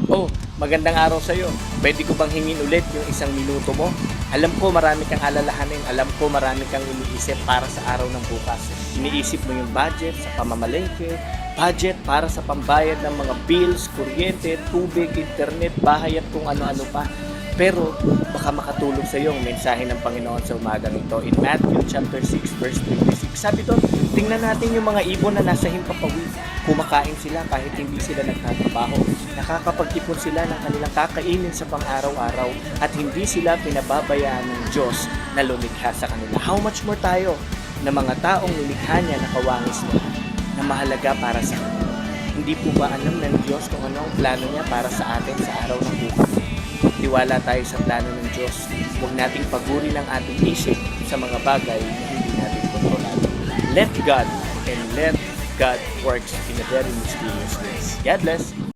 Oh, magandang araw sa'yo. Pwede ko bang hingin ulit yung 1 minuto mo? Alam ko marami kang alalahanin, alam ko marami kang iniisip para sa araw ng bukas. Iniisip mo yung budget sa pamamalengke, budget para sa pambayad ng mga bills, kuryente, tubig, internet, bahay at kung ano-ano pa. Pero baka makatulong sa iyo ang mensahe ng Panginoon sa umagang ito. In Matthew chapter 6 verse 26, sabi doon, tingnan natin yung mga ibon na nasa himpapawid. Kumakain sila kahit hindi sila nagtatrabaho. Nakakapag-ipon sila ng kanilang kakainin sa pang-araw-araw at hindi sila pinababayaan ng Diyos na lumikha sa kanila. How much more tayo na mga taong nilikha niya na kawangis niya na mahalaga para sa kanila? Hindi po ba alam ng Diyos kung ano ang plano niya para sa atin sa araw ng bukas? Tiwala tayo sa plano ng Diyos. Huwag nating pagurin ang ating isip sa mga bagay na hindi natin kontrolado. Let God and let God works in a very mysterious ways. God bless.